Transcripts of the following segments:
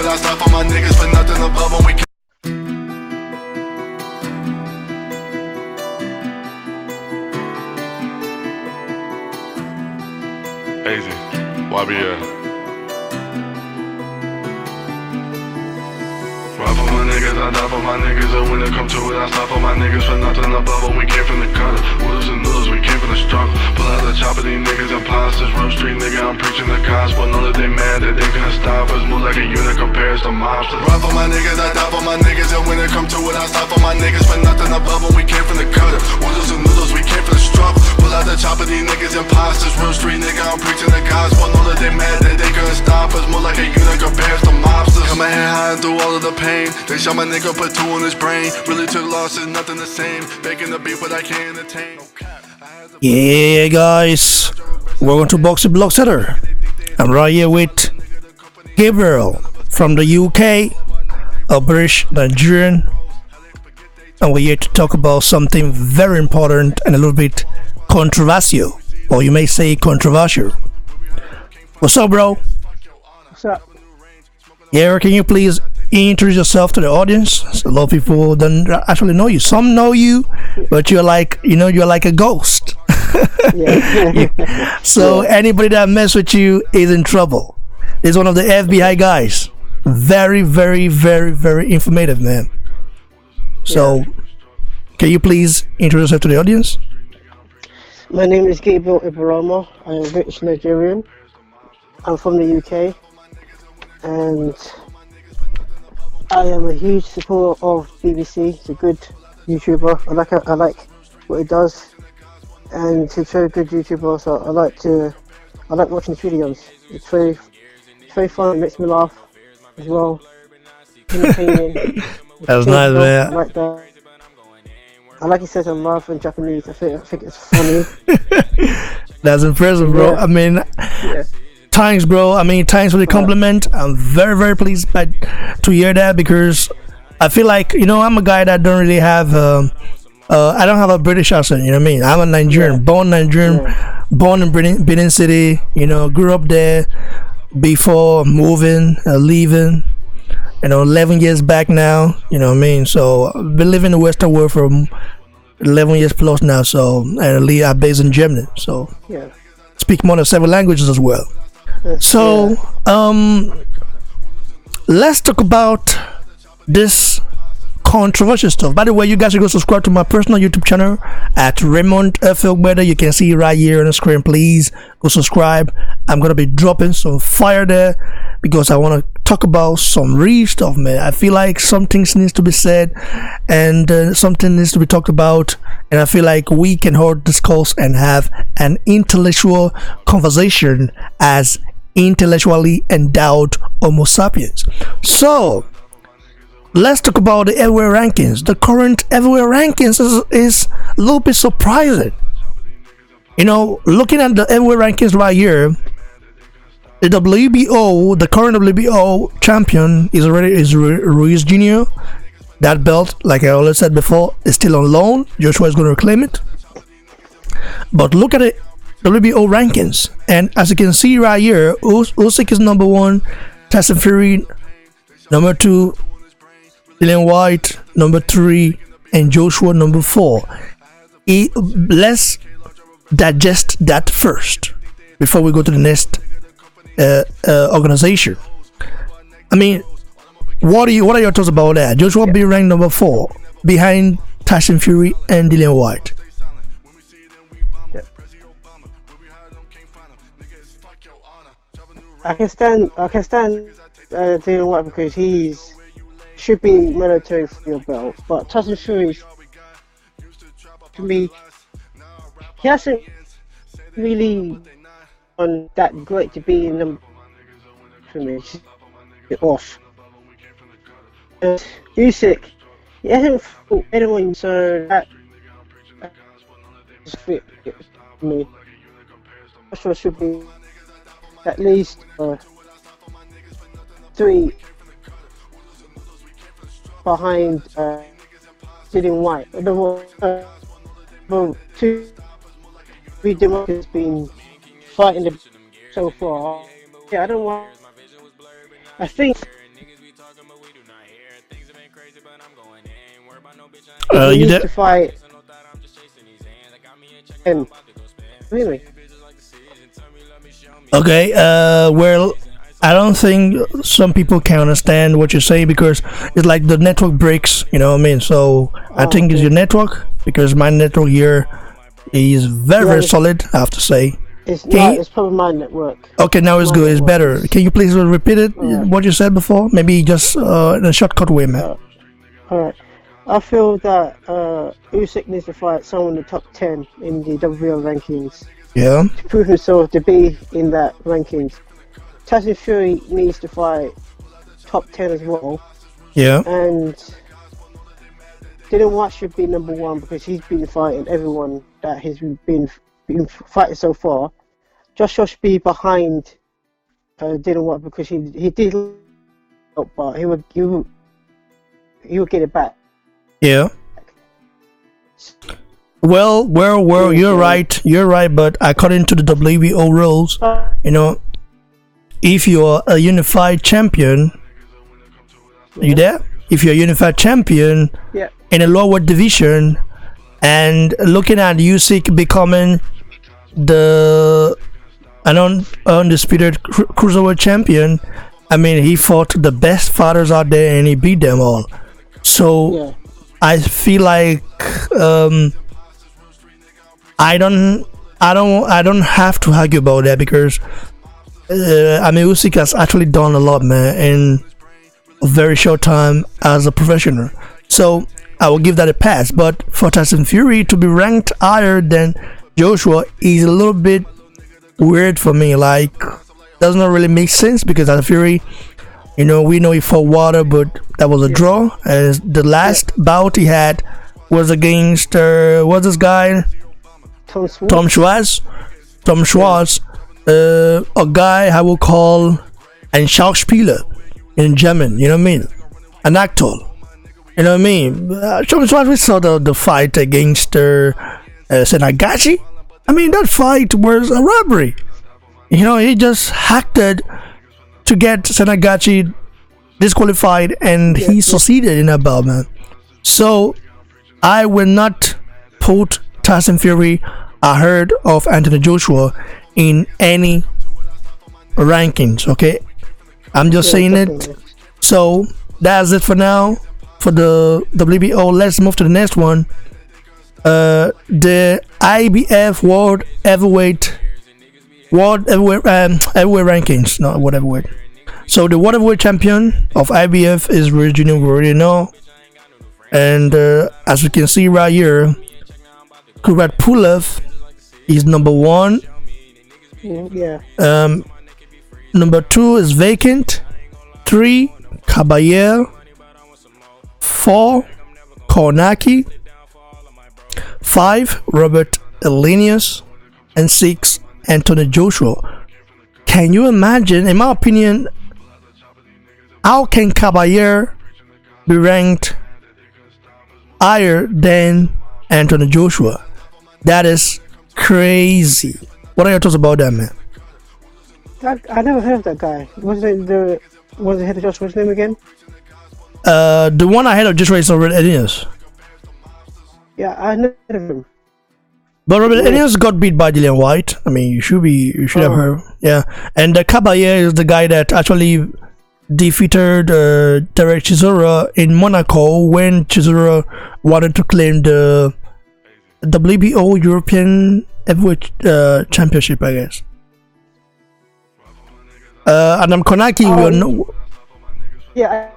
I stop for my niggas for nothing above when we can. Easy. YBL. Ride for my niggas, I die for my niggas. And when it come to it, I stop for my niggas for nothing above when we came from the gutter. Wooders and noodles, we came from the struggle. Pull out the chopper, these niggas imposters. Real street nigga, I'm preaching the gospel. Know that they mad that they couldn't stop us. Move like a unit compares to mobsters. Ride for my niggas, I die for my niggas. And when it come to it, I stop for my niggas for nothing above when we came from the gutter. Wooders and noodles, we came from the struggle. Pull out the chopper, these niggas imposters. Real street nigga, I'm preaching the gospel. Know that they mad that they couldn't stop us. Move like a unit compares to mobsters. Coming here high through all of the pain. They shot my nigga, put two on his brain. Really took losses, nothing the same. Baking the beef, but I can't entertain. Yeah, guys, welcome to Boxy Block Setter. I'm right here with Gabriel from the UK, a British Nigerian, and we're here to talk about something very important and a little bit controversial, or you may say controversial. What's up, bro? What's up? Yeah, can you please introduce yourself to the audience? A lot of people don't actually know you. Some know you, but you're like, you're like a ghost. Yeah. So anybody that mess with you is in trouble. He's one of the FBI guys. Very, very, very, very informative, man. So, can you please introduce yourself to the audience? My name is Gabriel Ibarama. I'm a British Nigerian. I'm from the UK, and I am a huge supporter of BBC. It's a good YouTuber. I like what it does, and it's a very good YouTuber. So I like watching his videos. It's very fun. It makes me laugh as well. Entertaining. That's nice, man. I like that. I like he says I'm laugh in Japanese. I think it's funny. That's impressive, bro. Yeah. I mean, thanks, bro. Thanks for the compliment. I'm very, very pleased to hear that, because I feel like, I'm a guy that don't really have, I don't have a British accent, you know what I mean? I'm a Nigerian, born Nigerian, born in Benin City, grew up there before moving, leaving, 11 years back now, you know what I mean? So I've been living in the Western world for 11 years plus now, so, and I'm based in Germany, so speak more than 7 languages as well. So, let's talk about this controversial stuff. By the way, you guys should go subscribe to my personal YouTube channel at Raymond Weather. You can see right here on the screen. Please go subscribe. I'm gonna be dropping some fire there because I want to talk about some real stuff, man. I feel like some things needs to be said, and something needs to be talked about, and I feel like we can all discuss and have an intellectual conversation as intellectually endowed Homo sapiens. So let's talk about the everywhere rankings. The current everywhere rankings is a little bit surprising. Looking at the everywhere rankings right here, the WBO, the current WBO champion is Ruiz Jr. That belt, like I always said before, is still on loan. Joshua is going to reclaim it. But look at it, WBO rankings, and as you can see right here, Usyk is number 1, Tyson Fury number 2, Dillian White number 3, and Joshua number 4. Let's digest that first before we go to the next organization. What are your thoughts about that? Joshua being ranked number 4 behind Tyson Fury and Dillian White. I can stand Dillian White because should be military for your belt, but Tyson Fury, to me, he hasn't really done that great to be in them for me. Off. And Usyk, he hasn't fought anyone, so that fit me. Joshua should be at least 3 behind Dillian White. Well, 2 has been fighting so far. I don't want. I think He You needs there? to fight him. Really? Okay, well, I don't think some people can understand what you're saying because it's like the network breaks, you know what I mean? So I Oh, think it's your okay. network because my network here is very, Yeah, very solid, I have to say. it's Can not. you, It's probably my network. okay, now it's My good, it's network better. is Can you please repeat it, alright. what you said before? Maybe just in a shortcut way, man. Uh, alright. I feel that Usyk needs to fight someone in the top 10 in the WBO rankings Yeah, to prove himself to be in that rankings. Tyson Fury needs to fight top 10 as well, yeah, and Dylan White should be number one because he's been fighting everyone that he's been fighting so far. Joshua should be behind Dylan White because he did help, but he would get it back. yeah. Well, you're right, but according to the WBO rules, you know, if you're a unified champion, you there? If you're a unified champion Yeah, in a lower division, and looking at Usyk becoming the undisputed cruiserweight champion, I mean, he fought the best fighters out there and he beat them all. So yeah, I feel like I don't have to argue about that because I mean Usyk has actually done a lot, man, in a very short time as a professional. So I will give that a pass. But for Tyson Fury to be ranked higher than Joshua is a little bit weird for me. Like, does not really make sense because Tyson Fury, you know, we know he fought Water, but that was a draw. And the last bout he had was against what's this guy? Tom Swartz. Tom Schwartz. Tom Schwartz, a guy I will call ein Schauspieler in German. You know what I mean? An actor. You know what I mean? Tom Schwartz, we saw the fight against Senagashi. I mean, that fight was a robbery. You know, he just acted to get Senagashi disqualified, and he succeeded in that bout, man. So I will not put Tyson Fury ahead of Anthony Joshua in any rankings. Okay, I'm just saying it. So that's it for now for the WBO. Let's move to the next one. The IBF heavyweight rankings, not world heavyweight. So the world heavyweight champion of IBF is Virginia, we already know, and as you can see right here, Kubrat Pulev is number one. Yeah. Number two is vacant. 3 Caballero. 4 Kornacki. 5 Robert Elenius, and 6 Anthony Joshua. Can you imagine? In my opinion, how can Caballero be ranked higher than Anthony Joshua? That is crazy. What are your thoughts about that, man? I never heard of that guy. Was it the head of Joshua's name again? The one ahead of Joshua is Robert Elenius. Yeah, I never heard of him. But Robert Elenius got beat by Dillian White. I mean, you should have heard. Yeah, and the Caballero is the guy that actually defeated Derek Chisora in Monaco when Chisora wanted to claim the WBO European Heavyweight Championship, I guess. And I'm Konaki. Yeah,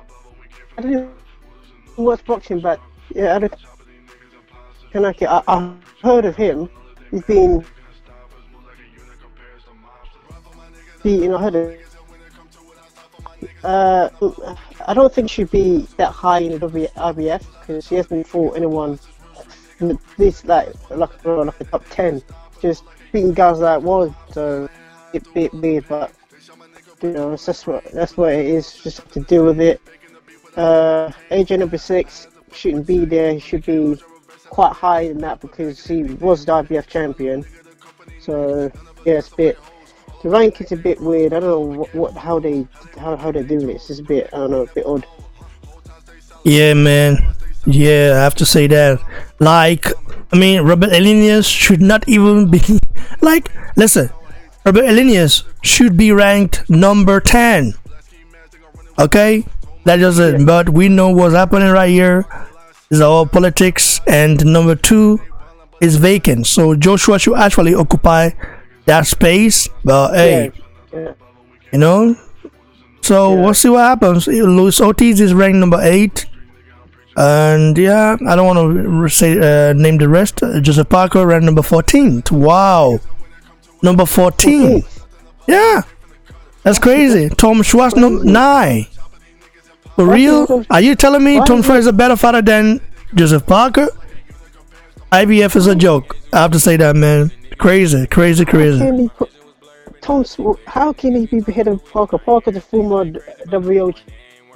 I didn't watch boxing, but yeah, I don't. Kanaki, I heard of him. He's been beaten. I heard of. I don't think she'd be that high in the IBF because she hasn't fought anyone in this like a top 10. Just beating guys like was so a bit weird, but you know that's what it is. Just have to deal with it. AJ number 6 shouldn't be there. He should be quite high in that because he was the IBF champion. So yeah, it's a bit The ranking's a bit weird. I don't know how they do this. It's a bit, I don't know, a bit odd. Yeah, man. Yeah, I have to say that. Like, I mean, Robert Elenius should not even be like. Listen, Robert Elenius should be ranked number 10. Okay, that is it. But we know what's happening right here is all politics, and number 2 is vacant. So Joshua should actually occupy that space. But hey, you know. So we'll see what happens. Luis Ortiz is ranked number 8. And yeah, I don't want to say name the rest. Joseph Parker ranked number 14. Wow, number 14. Yeah, that's crazy. Tom Schwartz number 9. For real? Are you telling me Tom Schwartz is a better fighter than Joseph Parker? IBF is a joke. I have to say that, man. Crazy. How can he be ahead of Parker? Parker's a former WO.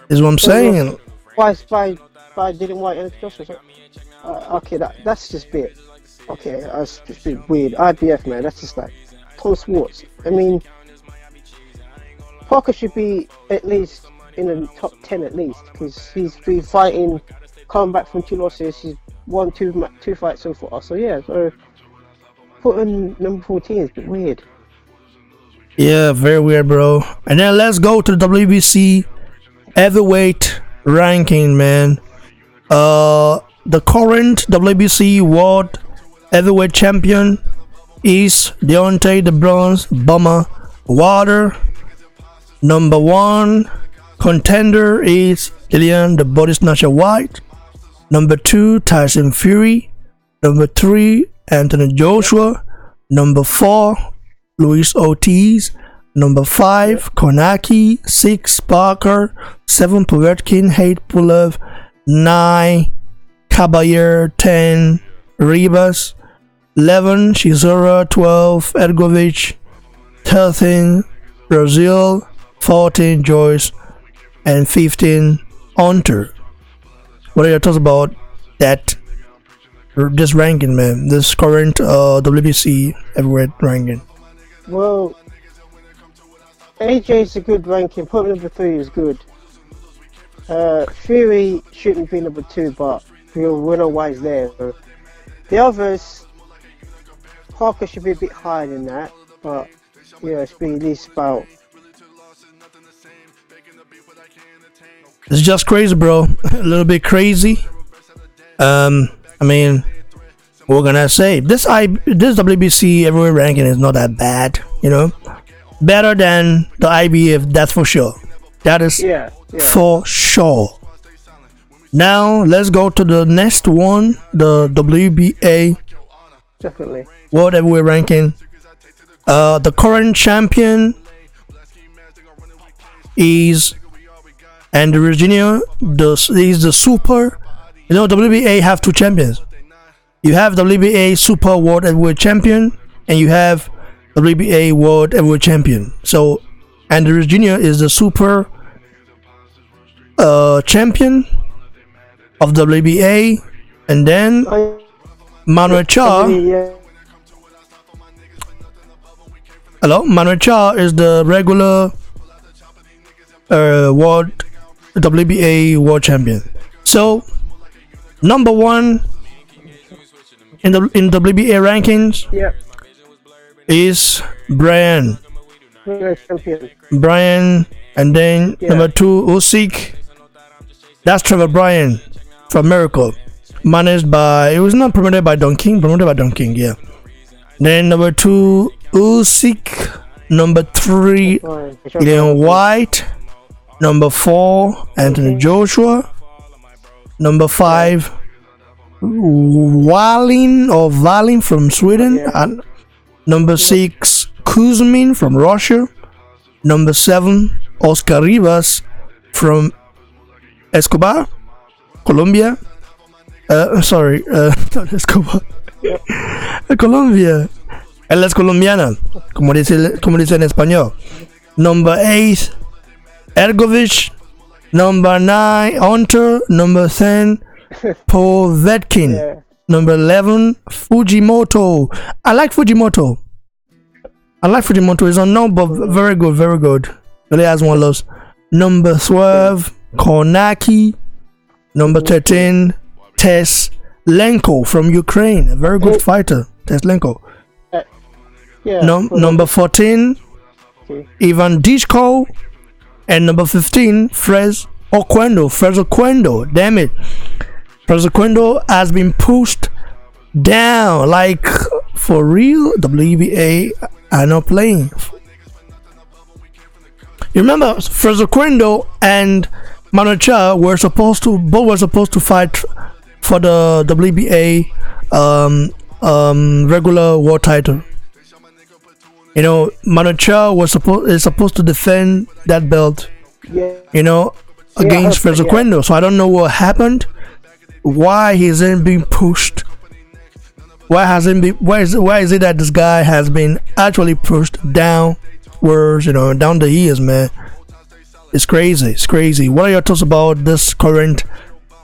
Is what I'm saying. By Dylan White and Joshua. Okay, that's just a bit. Okay, that's just a bit weird. IBF, man, that's just like Tom Schwartz. I mean, Parker should be at least in the top 10 at least, because he's been fighting, coming back from 2 losses. He's won two fights so far. So yeah, so putting number 14 is a bit weird. Yeah, very weird, bro. And then let's go to the WBC heavyweight ranking, man. The current WBC World Heavyweight Champion is Deontay the Bronze Bomber Wilder. Number 1 contender is Dillian the Body Snatcher White. Number 2 Tyson Fury. Number 3 Anthony Joshua. Number 4 Luis Ortiz. Number 5 Konaki. 6 Parker. 7 Povetkin. 8 Pulev. 9 Caballero. 10 Ribas. 11 Chisora. 12 Edgovich. 13 Brazil. 14 Joyce. And 15 Hunter. What are your thoughts about that? This ranking, man. This current WBC heavyweight ranking. Well, AJ's a good ranking. Probably number 3 is good. Fury shouldn't be number 2, but we know why he's there. So the others, Parker should be a bit higher than that, but yeah, it should be at least about. It's just crazy, bro. A little bit crazy. I mean, what can I say? This WBC heavyweight ranking is not that bad, you know. Better than the IBF, that's for sure. That is for sure. Now let's go to the next one, the WBA Definitely World Heavyweight Ranking. The current champion is Andrew Virginia. He's the super. You know, WBA have 2 champions. You have WBA Super World Heavyweight Champion, and you have WBA World Heavyweight Champion. So Andrew Virginia is the super champion of WBA, and then Manuel Cha. Hello, Manuel Cha is the regular WBA World Champion. So number 1 in WBA rankings is Brian, and then number 2 Usyk. That's Trevor Bryan from Miracle, managed by, it was not promoted by Don King, yeah. Then number 2 Usyk. Number 3 Dillian White. Number 4 Anthony Joshua. Number 5 Valin from Sweden. And number 6 Kuzmin from Russia. Number 7 Oscar Rivas from Escobar, Colombia. Not Escobar. Colombia. Él es colombiana, como dice en español. Number 8 Ergovich. Number 9 Hunter. Number 10 Povetkin. Number 11 Fujimoto. I like Fujimoto. I like Fujimoto. He's unknown, but very good, very good. Really has one loss. Number 12, Kornacki. Number 13, Teslenko from Ukraine. A very good fighter, Teslenko. Yeah. Number 14, Ivan Dichko. And number 15, Frez Oquendo. Damn it. Frez Oquendo has been pushed down. Like, for real, WBA are not playing. You remember, Frez Oquendo and Manocha were supposed to fight for the WBA regular world title. You know, Manocha is supposed to defend that belt. Yeah. You know, against Frez Oquendo. So I don't know what happened. Why he isn't being pushed? Why is it that this guy has been actually pushed downwards? You know, down the years, man. It's crazy. What are your thoughts about this current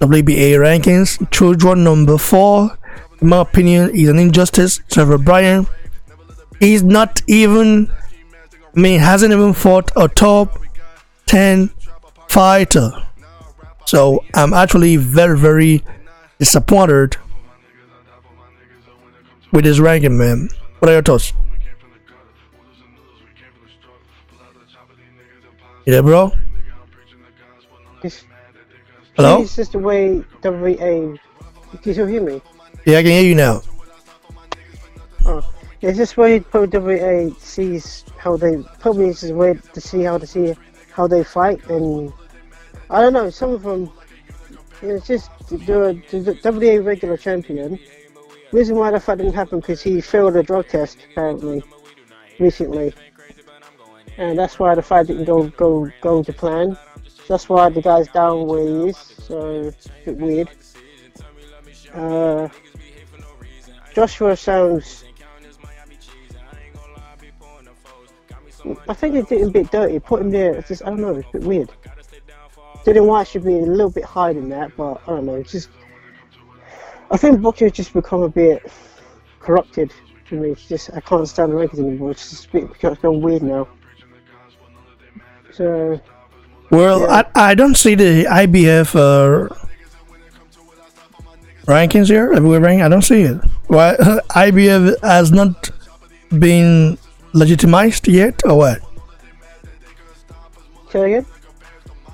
WBA rankings? Children number 4, in my opinion, is an injustice. Trevor Bryan. He's not even, hasn't even fought a top 10 fighter. So I'm actually very, very disappointed with his ranking, man. What are your thoughts? You there, bro? Hello? It's just the way WBA. Can you still hear me? Yeah, I can hear you now. Oh. It's just way WA sees how they probably is a way to see how they fight, and I don't know, some of them, it's just the WA regular champion. Reason why the fight didn't happen because he failed a drug test apparently recently, and that's why the fight didn't go to plan. That's why the guy's down where he is, so it's a bit weird. Joshua sounds. I think they did him a bit dirty, put him there, it's just, I don't know, it's a bit weird. Didn't want should be a little bit higher than that, but I don't know, it's just, I think boxing has just become a bit corrupted to me. It's just, I can't stand the rankings anymore, it's just it's gone weird now. So, well, yeah. I don't see the IBF rankings here, everywhere ranking, I don't see it. Why IBF has not been legitimized yet, or what? Say again?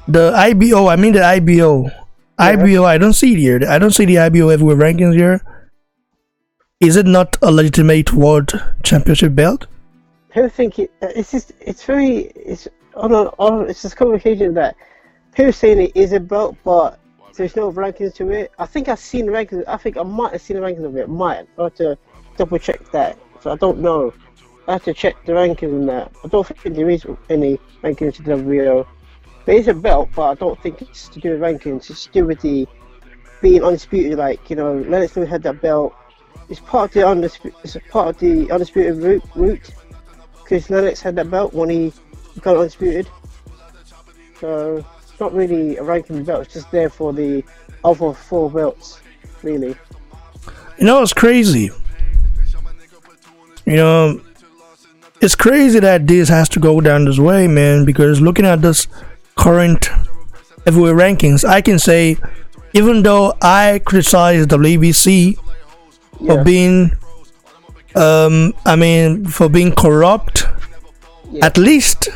The IBO, I mean the IBO. Yeah. IBO, I don't see it here. I don't see the IBO everywhere rankings here. Is it not a legitimate world championship belt? People think it's just, it's just complicated that people saying it is a belt, but there's no rankings to it. I think I've seen rankings, I might have seen the rankings of it, I have to double check that, so I don't know. I have to check the rankings on that. I don't think there is any rankings to the WBO. There is a belt, but I don't think it's to do with rankings. It's to do with the being undisputed. Like, you know, Lennox never had that belt. It's part of the undisputed route. Because Lennox had that belt when he got undisputed. So it's not really a ranking belt. It's just there for the other 4 belts, really. You know, it's crazy. You know, it's crazy that this has to go down this way, man, because looking at this current everywhere rankings, I can say, even though I criticize the WBC for being for being corrupt, at least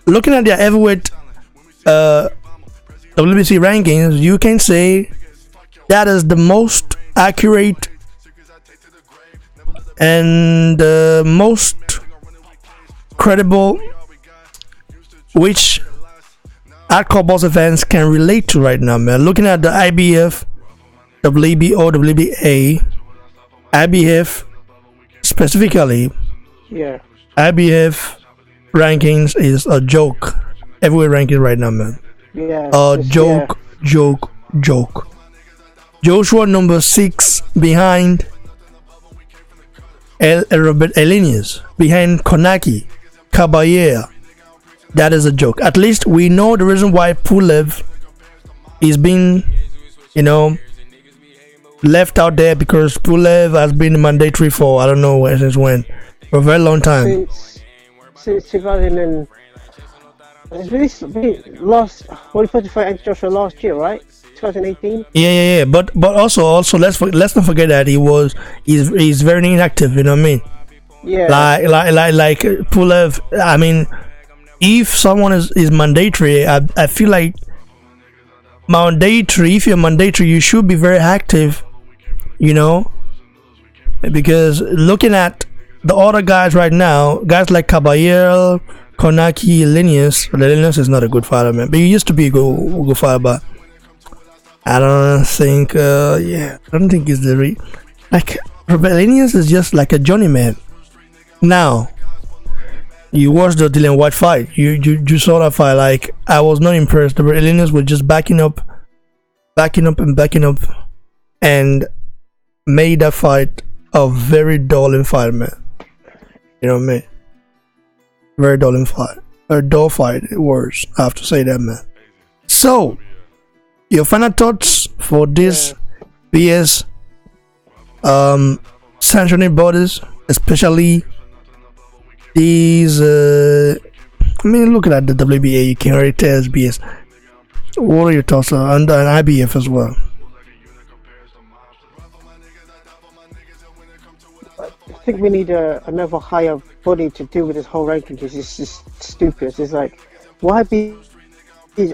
looking at their heavyweight WBC rankings, you can say that is the most accurate and the most credible, which hardcore boxing fans can relate to right now, man. Looking at the IBF, WBO, WBA, IBF specifically, IBF rankings is a joke. Everywhere ranking right now, man. Joke. Joshua number 6 behind Robert Elenius, behind Konaki, Caballero. That is a joke. At least we know the reason why Pulev is being, you know, left out there, because Pulev has been mandatory for I don't know since when, for a very long time. since 2000 and it's been last. Well, he put the fight against Joshua last year, right? 2018. Yeah. But also let's not forget that he's very inactive. You know what I mean? Yeah. Like Pulev. I mean, if someone is mandatory, I feel like mandatory. If you're mandatory, you should be very active. You know, because looking at the other guys right now, guys like Caballero, Konaki, Linus is not a good fighter, man. But he used to be a good fighter, but I don't think, I don't think he's the like Linus is just like a journeyman. Now, you watched the Dylan White fight. You saw that fight. Like, I was not impressed. The Linus was just backing up, and made that fight a very dull fight, man. You know what I mean? Very dull fight. A dull fight, it was. I have to say that, man. So, your final thoughts for this BS sanctioning bodies, especially these. I mean, looking at the WBA, you can already tell it's BS. What are your thoughts on IBF as well? I think we need another higher body to deal with this whole ranking because it's just stupid. It's like, why be these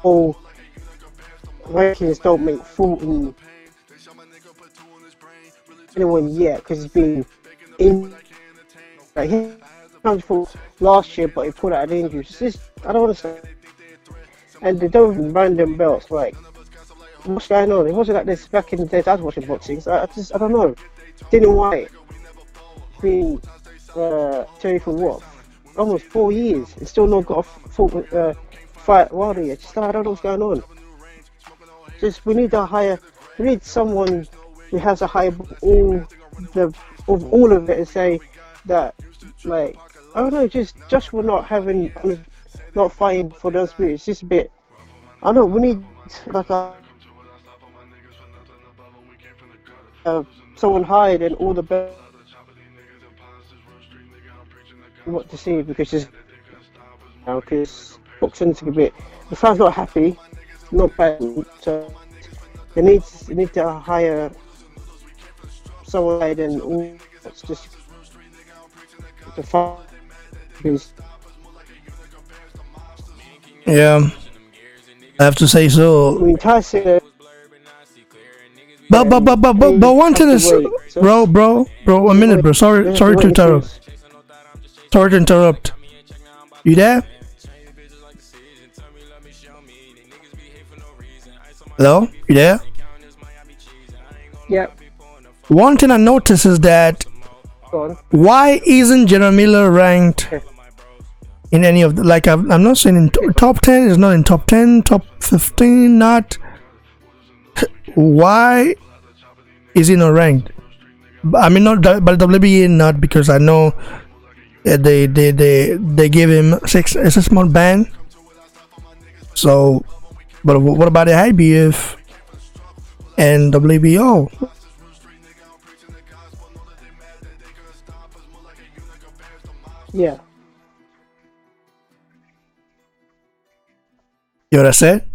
all rankings don't make full in anyone yet because it's been in. Like, he comes for last year, but he pulled out an injury. It's just, I don't understand. And they don't even random belts. Like, what's going on? It wasn't like this back in the days I was watching boxing. So I don't know. Didn't White been training for what? Almost 4 years and still not got a full fight wilder yet. Just I don't know what's going on. Just we need someone who has a higher all of it and say that, like, I don't know, just Joshua not fighting for those moves. It's just a bit. I don't know. We need like someone higher than all the best. What to see because boxing's a bit. The fans not happy, not bad. So they need to hire someone higher than all. It's just the fight. Yeah, I have to say so. I mean, Tyson. But one thing is, bro, a minute, bro. Sorry to interrupt. Sorry to interrupt. You there? Hello? You there? Yeah. One thing I noticed is that why isn't Jarrell Miller ranked in any of the, like, I'm not saying in top 10, it's not in top 10, top 15, not. Why is he not ranked? I mean, not by the WBA, not because I know they gave him a 6-month ban. So, but what about the IBF and WBO? Yeah. You know what I said?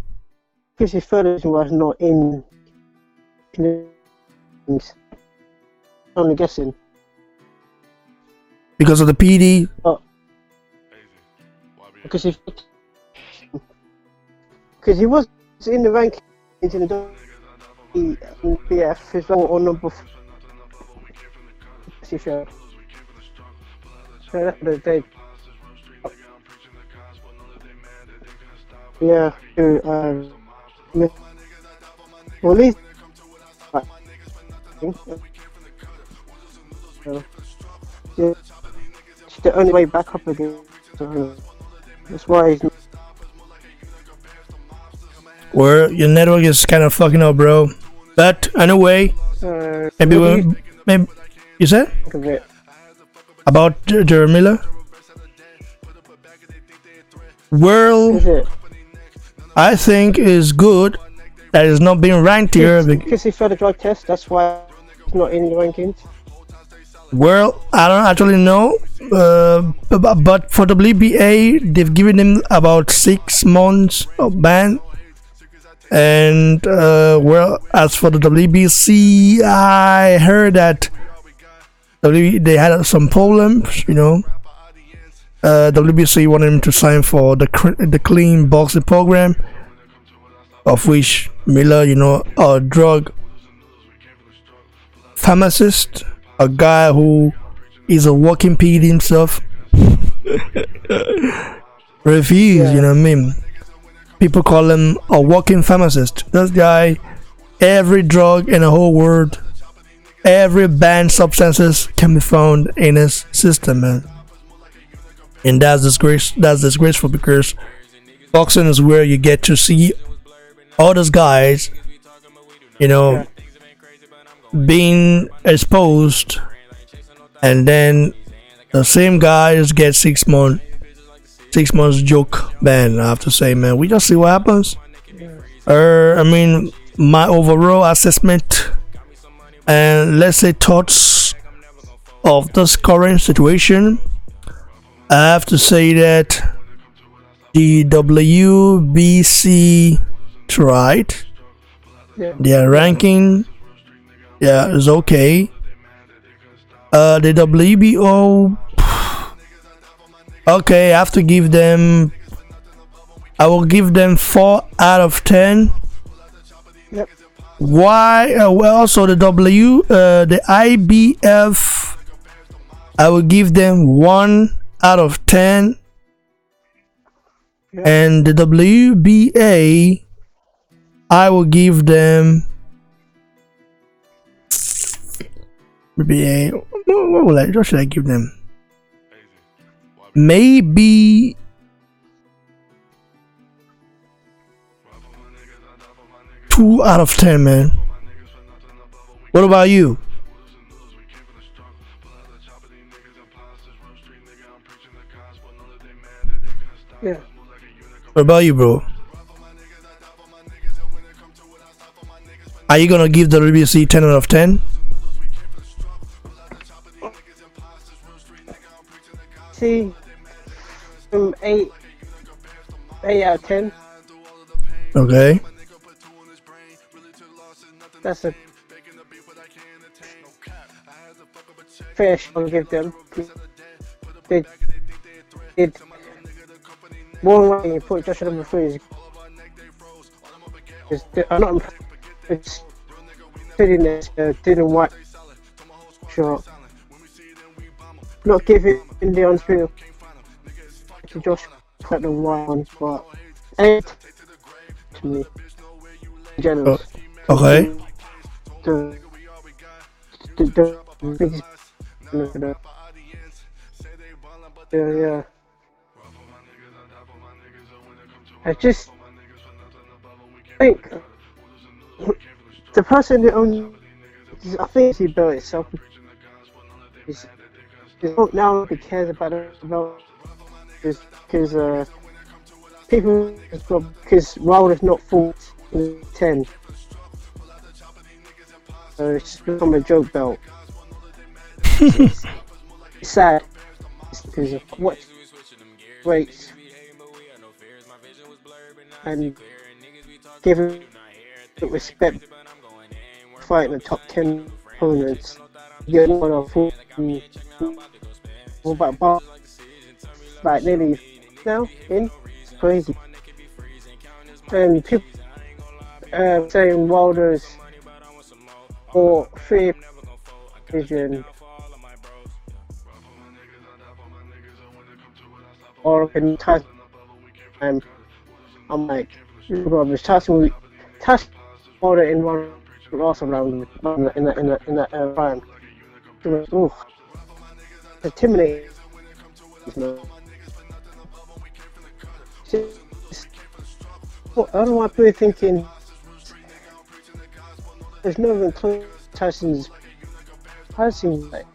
Because his Ferguson was not in only guessing. Because of the PD? Oh. Because he was in the rankings in the BF, his level on number 4. So that's the day. Yeah, well, at least yeah, it's the only way back up again. So that's why he's not. Well, your network is kind of fucking up, bro. But anyway, maybe you said about Jarrell Miller. Well, I think it's good that it's not being ranked here because he failed the drug test. That's why it's not in the rankings. Well, I don't actually know, but for WBA, they've given him about 6 months of ban. And well, as for the WBC, I heard that they had some problems. WBC wanted him to sign for the clean boxing program, of which Miller, a drug pharmacist, a guy who is a walking ped himself, refused. You know what I mean? People call him a walking pharmacist. This guy, every drug in the whole world, every banned substances can be found in his system, man. And that's disgrace. That's disgraceful because boxing is where you get to see all those guys, being exposed, and then the same guys get 6 months. 6 months joke ban. I have to say, man, we just see what happens. I mean, my overall assessment and let's say thoughts of this current situation. I have to say that the WBC tried. Their ranking, is okay. The WBO. Okay, I have to give them. I will give them 4 out of 10. Yep. Why? Well, so the the IBF, I will give them 1 out of 10, Yep. and the WBA, I will give them maybe what should I give them? Maybe 2 out of 10, man. What about you? Yeah. What about you, bro? Are you gonna give the WBC 10 out of 10? See, 8 out of 10. Okay. That's a fair shot to give them. They did more than you put Joshua number 3 is I'm not impressed. It's sitting there, didn't white shot. Not giving the on-screen to Josh quite the right one, but 8 to me. Generous. Okay. The biggest yeah. I just think the person that owns, I think he built itself. Is now he cares about the belt because people because Wilder's not fought in 10. So it's just become a joke belt. It's sad because of what weights and giving respect fighting the top 10 opponents. You're not gonna fall about like nearly now in. It's crazy. And people saying Wilder's or free vision or in Tyson, and I'm like, Tyson Wilder in one awesome round in that round. Oof, intimidating. I don't know why people are thinking there's no even close Tyson's passing like.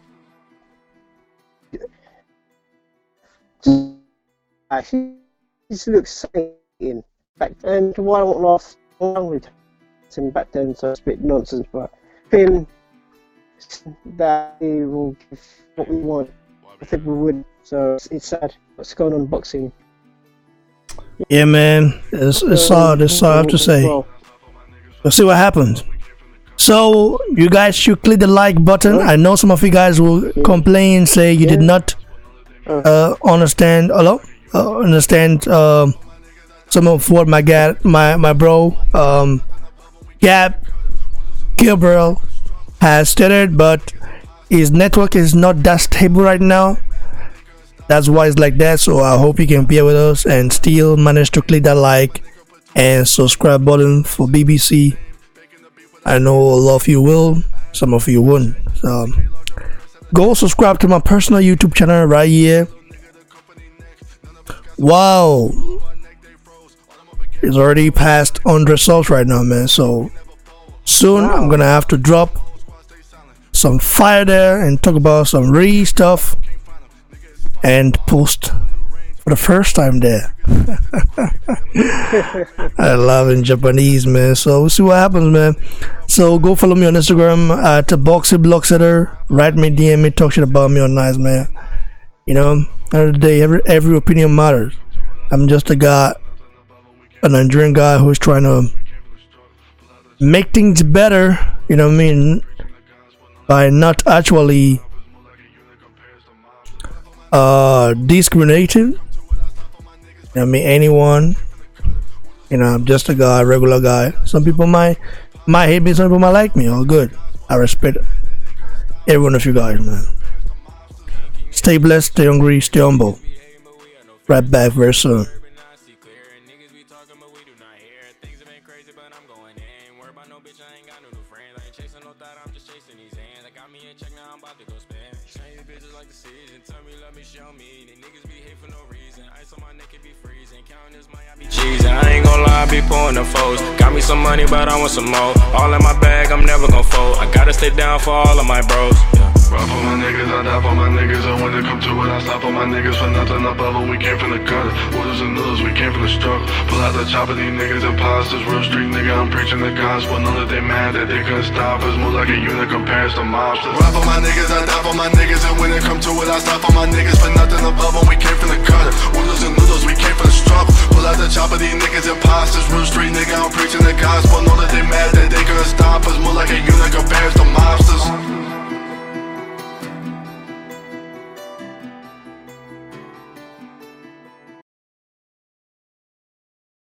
Actually, this looks exciting. Back then, why I won't last long with Tyson back then, so it's a bit nonsense. But been that we will give what we want. I think we would. So it's sad what's going on in boxing. Yeah, man, it's hard. It's hard to say. Well, We'll see what happens. So you guys should click the like button. I know some of you guys will complain, say you did not understand. Understand some of what my bro Gabriel has stated, but his network is not that stable right now. That's why it's like that. So I hope you can bear with us and still manage to click that like and subscribe button for BBC. I know a lot of you will, some of you won't. So go subscribe to my personal YouTube channel right here. Wow, it's already past 100 subs right now, man. So soon I'm gonna have to drop some fire there and talk about some real stuff and post for the first time there. I love in Japanese, man. So we'll see what happens, man. So go follow me on Instagram at BoxyBlocksetter. Write me, DM me, talk shit about me on Nice, man. You know, end of the day, every opinion matters. I'm just a guy, a Nigerian guy who's trying to make things better. You know what I mean? By not actually discriminating. I mean, anyone. You know, I'm just a guy, regular guy. Some people might hate me, some people might like me. All good. I respect every one of you guys, man. Stay blessed, stay hungry, stay humble. Right back very soon. I ain't gon' lie, I be pouring the foes. Got me some money, but I want some more. All in my bag, I'm never gon' fold. I gotta stay down for all of my bros. Ride for my niggas, I die for my niggas. And when it come to it, I stop for my niggas. For nothing above them, we came from the gutter. Orders and noodles, we came from the struggle. Pull out the chopper, these niggas imposters. Real street nigga, I'm preaching the gospel. None of they mad that they couldn't stop us. Move like a unit compares to mobsters. Ride for my niggas, I die for my niggas. And when it come to it, I stop for my niggas. For nothing above them, we came from the gutter. Orders and noodles, we came from the struggle. Pull out the chopper, these niggas imposters. Real street nigga, I'm preaching the gospel. Know that they mad